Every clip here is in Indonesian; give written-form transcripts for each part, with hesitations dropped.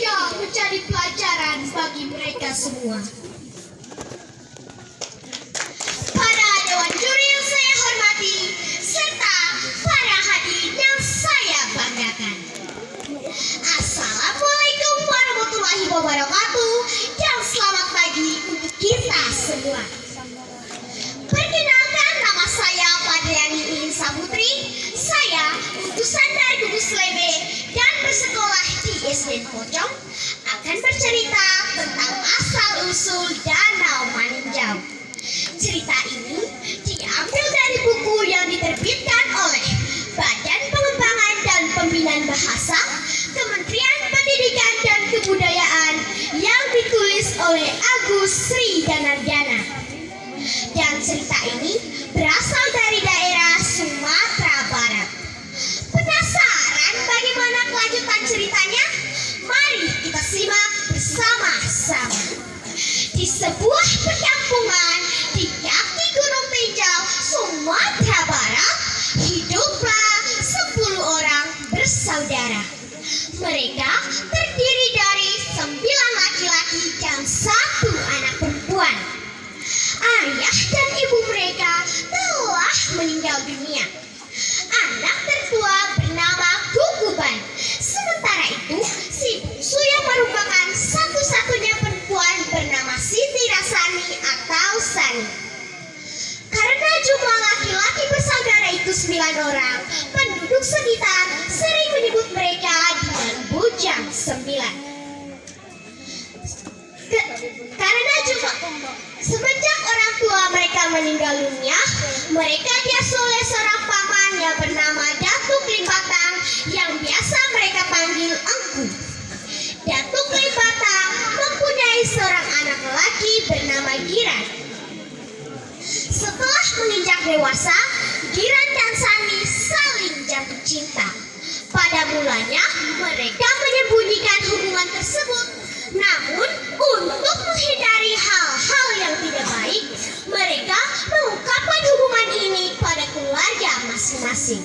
ia menjadi pelajaran bagi mereka semua. Para dewan juri yang saya hormati, serta para hadirin yang saya banggakan. Assalamualaikum warahmatullahi wabarakatuh dan selamat pagi untuk kita semua. Perkenalkan, nama saya Padriani Ilisa Putri. Saya utusan dari Gugus Lebe dan bersekolah di SD Pocong, akan bercerita tentang asal-usul Danau Maninjau. Cerita ini diambil dari buku yang diterbitkan oleh Badan Pengembangan dan Pembinaan Bahasa Kementerian Pendidikan dan Kebudayaan yang ditulis oleh Agus Sri Danarjana. Dan cerita ini berasal dari daerah Sumatera Barat. Penasaran bagaimana kelanjutan ceritanya? Mari kita simak bersama-sama. Di sebuah perkampungan di kaki Gunung Tinjau, Sumatera Barat, hiduplah 10 orang bersaudara. Mereka terdiri dari 9 laki-laki dan 1 anak perempuan. Ayah dan ibu mereka telah meninggal dunia. Anak tertua bernama Kukuban. Sementara itu, si bungsu yang merupakan satu-satunya perempuan bernama Siti Rasani atau Sani. Karena jumlah laki-laki bersaudara itu 9 orang, penduduk sekitar sering menyebut mereka dengan Bujang 9. Karena jumlah semenjak orang tua mereka meninggal dunia, mereka diasuh oleh seorang paman yang bernama Datuk Limpatang yang biasa mereka panggil Engku. Datuk Limpatang mempunyai seorang anak lelaki bernama Giran. Setelah menginjak dewasa, Giran dan Sani saling jatuh cinta. Pada mulanya mereka menyembunyikan hubungan tersebut. Namun, untuk menghindari hal-hal yang tidak baik, mereka mengungkapkan hubungan ini pada keluarga masing-masing.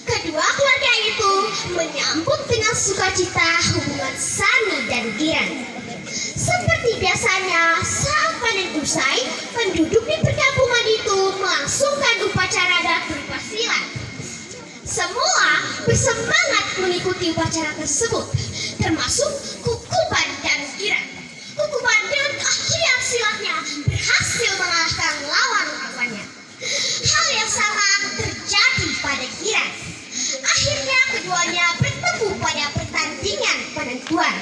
Kedua keluarga itu menyambut dengan sukacita hubungan Sani dan Giran. Seperti biasanya, saat panen usai, penduduk di perkampungan itu melangsungkan upacara adat berupa silat. Semua bersemangat mengikuti upacara tersebut, termasuk Kukuban dan Giran. Kukuban dengan keahlian silatnya berhasil mengalahkan lawan-lawannya. Hal yang sama terjadi pada Giran. Akhirnya keduanya bertemu pada pertandingan penentuan.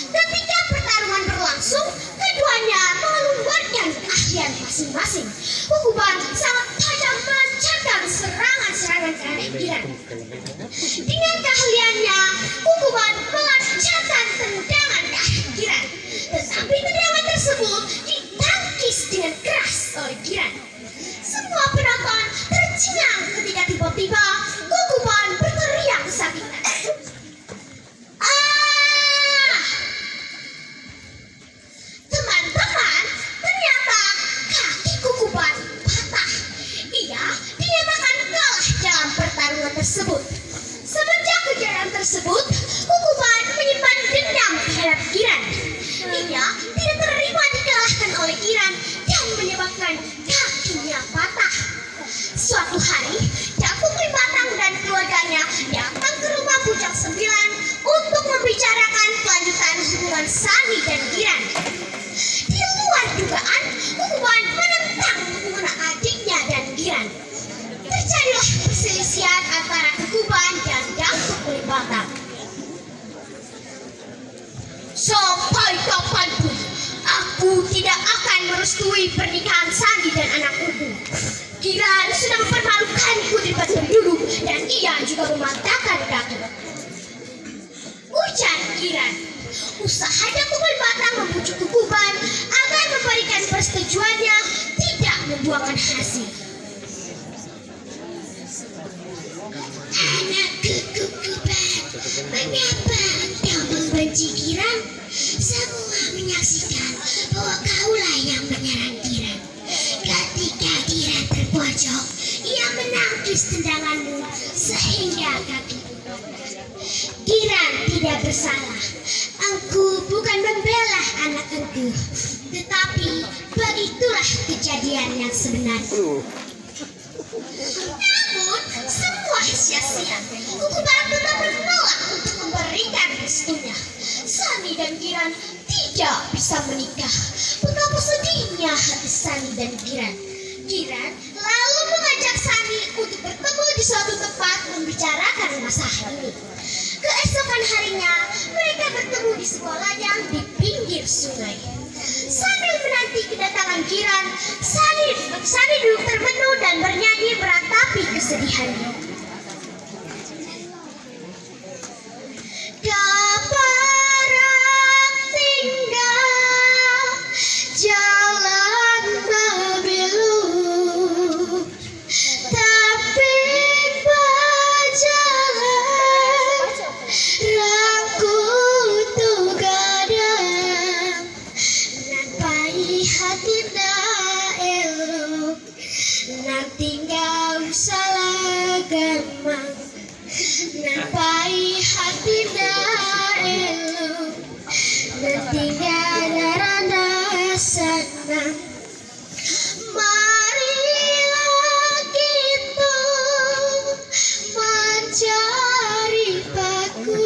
Ketika pertarungan berlangsung, keduanya mengeluarkan keahlian masing-masing. Kukuban sangat tajam melancarkan serangan-serangan terhadap Giran. Dengan keahliannya, Kukuban melancarkan tendangan ke arah Giran. Tetapi tendangan tersebut ditangkis dengan keras oleh Giran. Semua penonton tercengang ketika tiba-tiba Kukuban berteriak kesakitan. Teman-teman, ternyata kaki Kukuban patah. Ia dinyatakan kalah dalam pertarungan tersebut. Semenjak kejadian tersebut, Kukuban menyimpan dendam terhadap Giran. Ia tidak terima dikalahkan oleh Giran dan menyebabkan kakinya patah. Suatu hari, Datuk Limpatang dan keluarganya datang ke rumah Bujang 9 untuk membicarakan kelanjutan hubungan Sani dan Giran. Di luar dugaan, Kukuban menentang hubungan adiknya dan Giran. Terjadilah perselisihan antara Kukuban dan Datuk Limpatang. Sampai kapanpun, aku tidak akan merestui pernikahan Sani dan anakku. Giran sudah mempermalukanku di depan penduduk dan ia juga mematahkan kaki. Ujar Giran. Usaha Datuk Limpatang membujuk Kukuban agar memberikan persetujuannya tidak membuangkan hasil. Anakku Kukuban, mengapa engkau membenci Giran? Semua menyaksikan bahwa kaulah yang menyerang Giran. Ketika Giran terpojok, ia menangkis tendanganmu sehingga kaki. Giran tidak bersalah. anak itu. Tetapi begitulah kejadian yang sebenarnya. Namun semua sia-sia. Kuku Barat tetap menolak untuk memberikan restunya. Sani dan Kiran tidak bisa menikah. Betapa sedihnya hati Sani dan Kiran. Kiran lalu mengajak Sani untuk bertemu di suatu tempat membicarakan masalah ini. Keesokan harinya mereka bertemu di sebuah ladang di pinggir sungai. Sambil menanti kedatangan Kiran, Sani duduk termenung dan bernyanyi meratapi kesedihannya. Kaparak tinggal jalan babilu, tapi berjalan rangkutu gadang, nampai hati dah elok, nak tinggal salah gamang. Nampai hati dah elok, dan tinggal rada senang. Marilah kita mencari paku,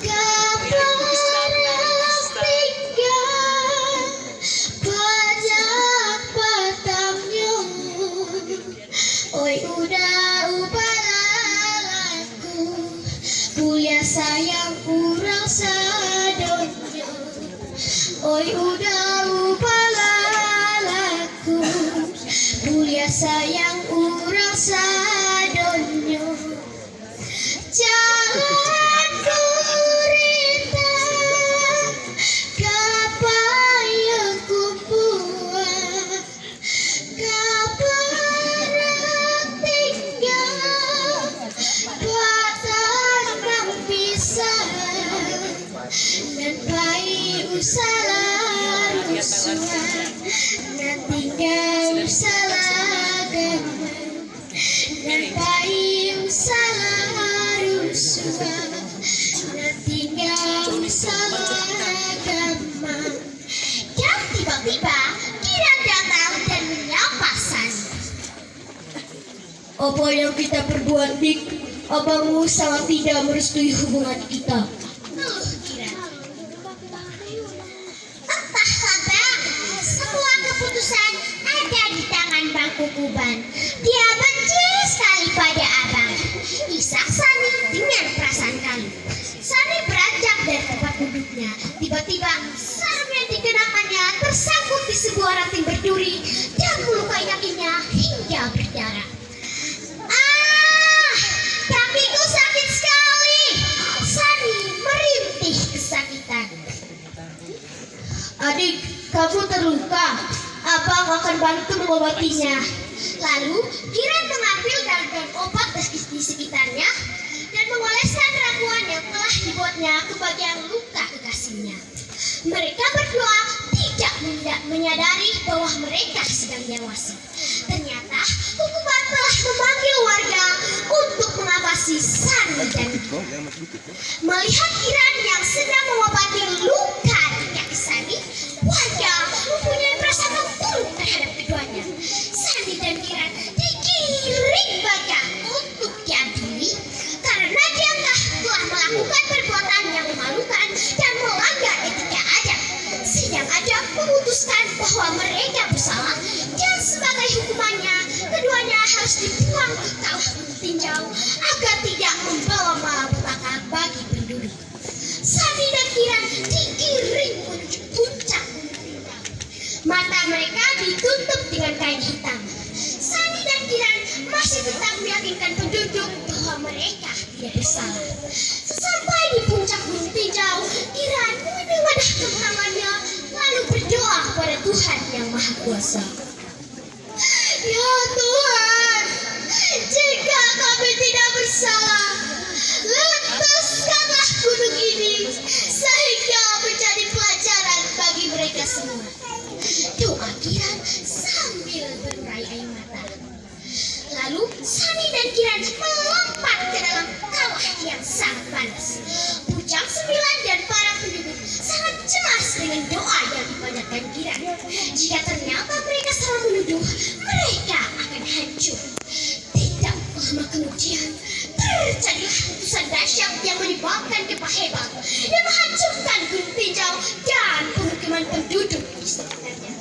kaparak tinggal banyak batangnya. Oi udah upalaku, pulia sayang kurang sadonyo. Oi udah upalaku, pulia sayang kurang sadonyo. Jalan gurita kapayang kumpuan, kaparak tinggal batang nang pisah, dan bayi usalah rusuhan, dan tinggal usalah gaman, dan bayi usalah rusuhan, dan tinggal usalah gaman. Dan tiba-tiba Kiran datang dan menyapa Sani. Apa yang kita perbuat, Dik? Abangmu sangat tidak merestui hubungan kita. Kiran. Entahlah Bang, semua keputusan ada di tangan Bang Kukuban. Dia benci sekali pada Abang. Isak Sani dengan perasaan kalut. Sani beranjak dari tempat duduknya. Tiba-tiba sarung yang dikenakannya tersangkut di sebuah ranting berduri dan melukai kakinya hingga berdarah. Kakiku sakit sekali. Sani merintih kesakitan. Adik, kamu terluka. Abang akan bantu mengobatinya. Lalu Kiran mengambil daun obat di sekitarnya dan mengoleskan ramuan yang telah dibuatnya ke bagian luka kekasihnya. Mereka berdua tidak menyadari bahwa mereka sedang diawasi. Ternyata Kukuban telah memanggil warga untuk mengawasi Sani dan melihat Kiran yang sedang mengobati luka di kaki Sani. Warga mempunyai perasaan buruk terhadap keduanya. Sani dan Kiran digiring banyak untuk diadili karena dianggap telah melakukan perbuatan yang memalukan dan melanggar etika adat. Sidang adat memutuskan bahwa mereka bersalah dan sebagai hukumannya keduanya harus dibuang ke kawah tinjau agar tidak membawa malapetaka bagi penduduk. Sani dan Kiran digiring menuju puncak gunung Rindang. Mata mereka ditutup dengan kain hitam. Sani dan Kiran masih tetap meyakinkan penduduk bahwa mereka tidak bersalah. Sesampai di puncak gunung tinjau, Kiran menengadahkan tangannya lalu berdoa kepada Tuhan yang Maha Kuasa. Ya Tuhan, jika kami tidak bersalah, letuskanlah gunung ini sehingga menjadi pelajaran bagi mereka semua. Doa Kiran sambil berurai air mata. Lalu Sani dan Kiran melompat ke dalam kawah yang sangat panas. Bujang 9 dan para penduduk sangat jika ternyata mereka salah menuduh, mereka akan hancur. Tidak lama kemudian, terjadilah letusan dahsyat yang menyebabkan gempa hebat dan menghancurkan gunung tinjau dan pemukiman penduduk di sekitarnya.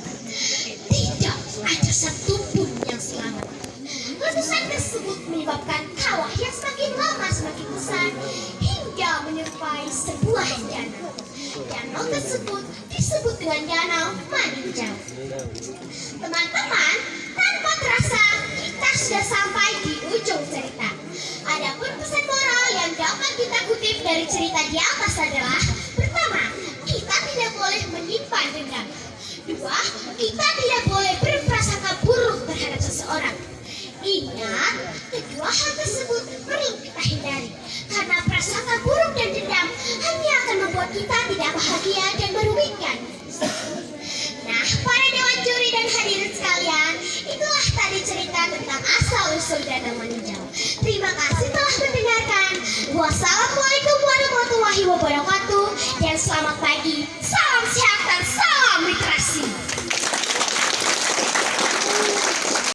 Tidak ada satupun yang selamat. Letusan tersebut menyebabkan kawah yang semakin lama semakin besar hingga menyerupai sebuah danau. Danau tersebut disebut dengan Danau Maninjau. Teman-teman, tanpa terasa kita sudah sampai di ujung cerita. Adapun pesan moral yang dapat kita kutip dari cerita di atas adalah: pertama, kita tidak boleh menyimpan dendam. Dua, kita tidak boleh berprasangka buruk terhadap seseorang. Ingat, kedua hal tersebut perlu kita hindari, karena prasangka buruk dan dendam hanya akan membuat kita tidak bahagia dan merugikan. Nah, para dewan juri dan hadirin sekalian, itulah tadi cerita tentang asal-usul Danau Maninjau. Terima kasih telah mendengarkan. Wassalamualaikum warahmatullahi wabarakatuh dan selamat pagi.